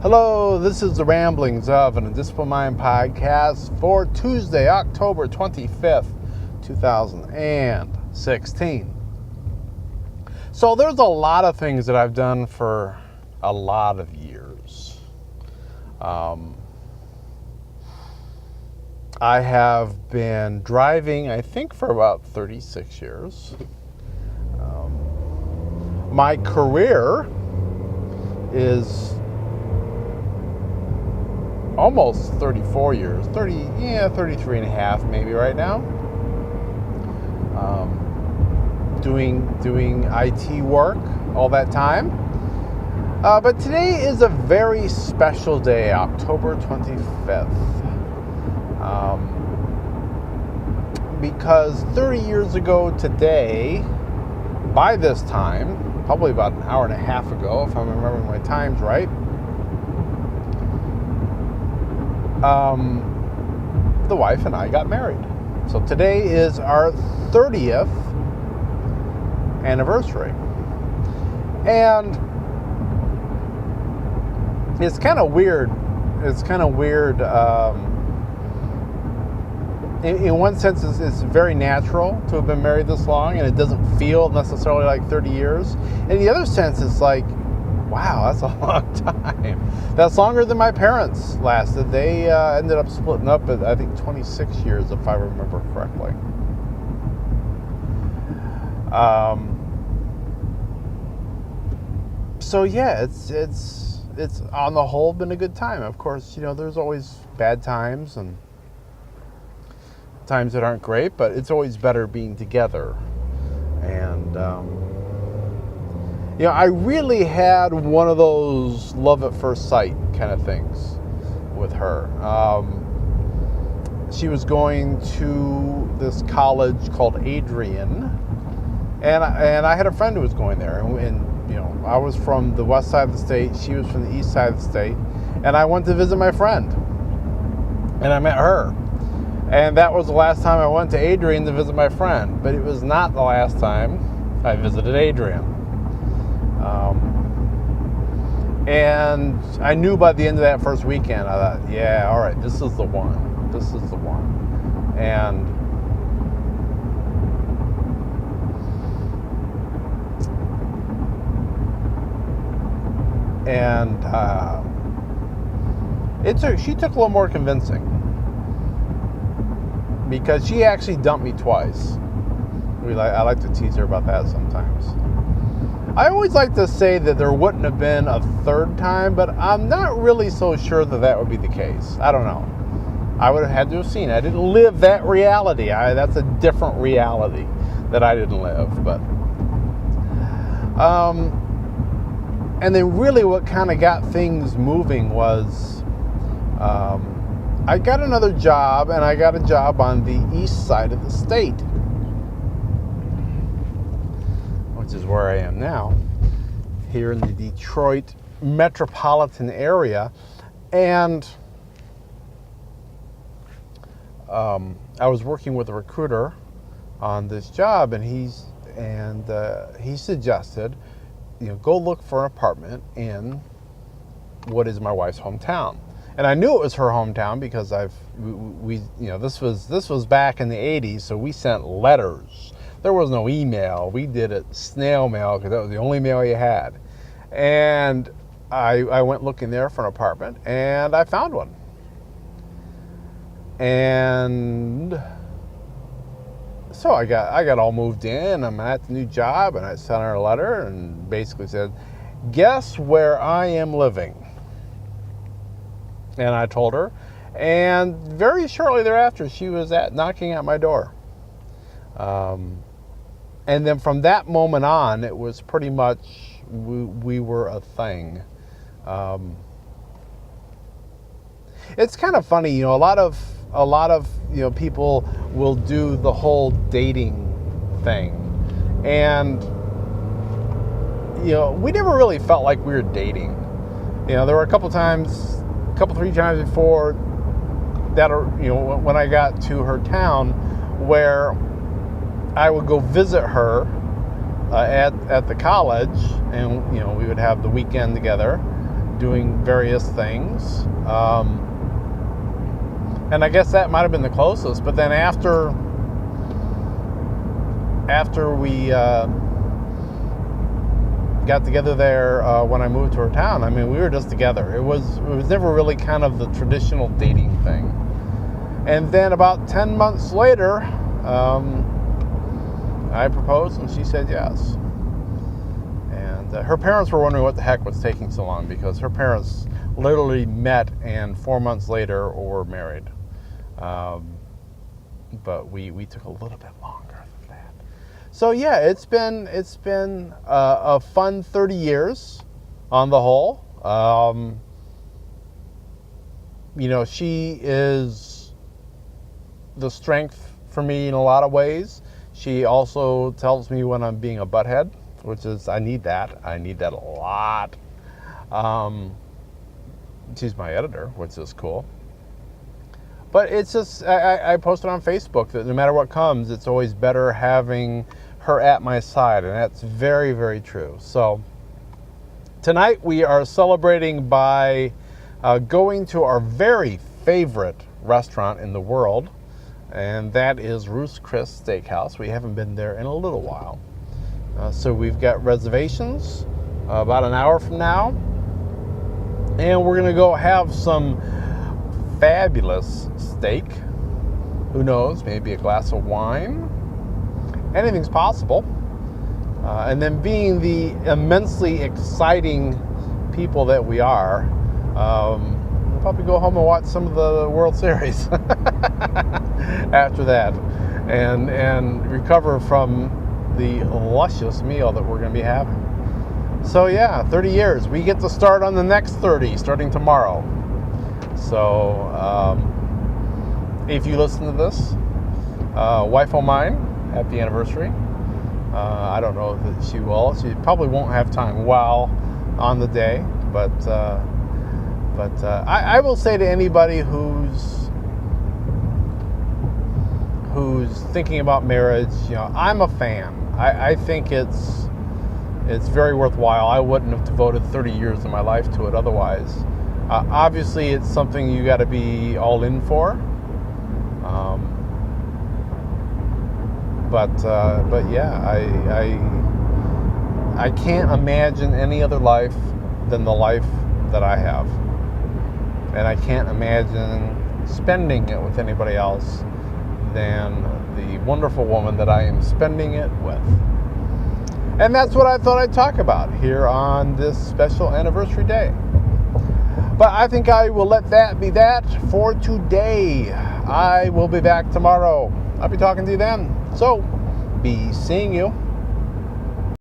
Hello, this is the Ramblings of an Undisciplined Mind podcast for Tuesday, October 25th, 2016. So there's a lot of things that I've done for a lot of years. I have been driving, I think, for about 36 years. My career is almost 34 years, 33 and a half maybe right now. Doing IT work all that time. But today is a very special day, October 25th. Because 30 years ago today, by this time, probably about an hour and a half ago, if I'm remembering my times right, the wife and I got married. So today is our 30th anniversary. And it's kind of weird. In one sense, it's very natural to have been married this long, and it doesn't feel necessarily like 30 years. In the other sense, it's like, wow, that's a long time. That's longer than my parents lasted. They ended up splitting up at, I think, 26 years, if I remember correctly. So yeah, it's on the whole been a good time. Of course, there's always bad times and times that aren't great, but it's always better being together. And I really had one of those love at first sight kind of things with her. She was going to this college called Adrian, and I had a friend who was going there, and I was from the west side of the state, she was from the east side of the state, and I went to visit my friend, and I met her. And that was the last time I went to Adrian to visit my friend, but it was not the last time I visited Adrian. And I knew by the end of that first weekend, I thought, yeah, all right, this is the one. This is the one. And she took a little more convincing, because she actually dumped me twice. I like to tease her about that sometimes. I always like to say that there wouldn't have been a third time, but I'm not really so sure that would be the case. I don't know. I would have had to have seen it. I didn't live that reality. That's a different reality that I didn't live. But and then really what kind of got things moving was I got another job, and I got a job on the east side of the state, which is where I am now, here in the Detroit metropolitan area. And I was working with a recruiter on this job, and he suggested, go look for an apartment in what is my wife's hometown. And I knew it was her hometown because this was back in the 80s, so we sent letters. There was no email. We did it snail mail because that was the only mail you had. And I went looking there for an apartment, and I found one. And so I got all moved in. I'm at the new job, and I sent her a letter and basically said, guess where I am living? And I told her, and very shortly thereafter, she was knocking at my door. And then from that moment on, it was pretty much we were a thing. It's kind of funny, a lot of people will do the whole dating thing, and we never really felt like we were dating. There were a couple 3 times before that, when I got to her town, where I would go visit her at the college, and we would have the weekend together. doing various things. And I guess that might have been the closest. But then after we got together there when I moved to her town, I mean, we were just together. It was never really kind of the traditional dating thing. And then about 10 months later, I proposed and she said yes. And her parents were wondering what the heck was taking so long, because her parents literally met and 4 months later were married. But we took a little bit longer than that. So yeah, it's been a fun 30 years on the whole. She is the strength for me in a lot of ways. She also tells me when I'm being a butthead, which is, I need that a lot. She's my editor, which is cool. But it's just, I posted on Facebook that no matter what comes, it's always better having her at my side, and that's very, very true. So tonight we are celebrating by going to our very favorite restaurant in the world, and that is Ruth's Chris Steakhouse. We haven't been there in a little while. So we've got reservations about an hour from now, and we're going to go have some fabulous steak. Who knows, maybe a glass of wine. Anything's possible. And then, being the immensely exciting people that we are, we'll probably go home and watch some of the World Series after that, and recover from the luscious meal that we're going to be having. So yeah, 30 years. We get to start on the next 30, starting tomorrow. So if you listen to this, wife of mine, happy anniversary. I don't know that she will. She probably won't have time while on the day, but I will say to anybody who's thinking about marriage, I'm a fan. I think it's very worthwhile. I wouldn't have devoted 30 years of my life to it otherwise. Obviously, it's something you got to be all in for. But yeah, I can't imagine any other life than the life that I have, and I can't imagine spending it with anybody else than the wonderful woman that I am spending it with. And that's what I thought I'd talk about here on this special anniversary day. But I think I will let that be that for today. I will be back tomorrow. I'll be talking to you then. So, be seeing you.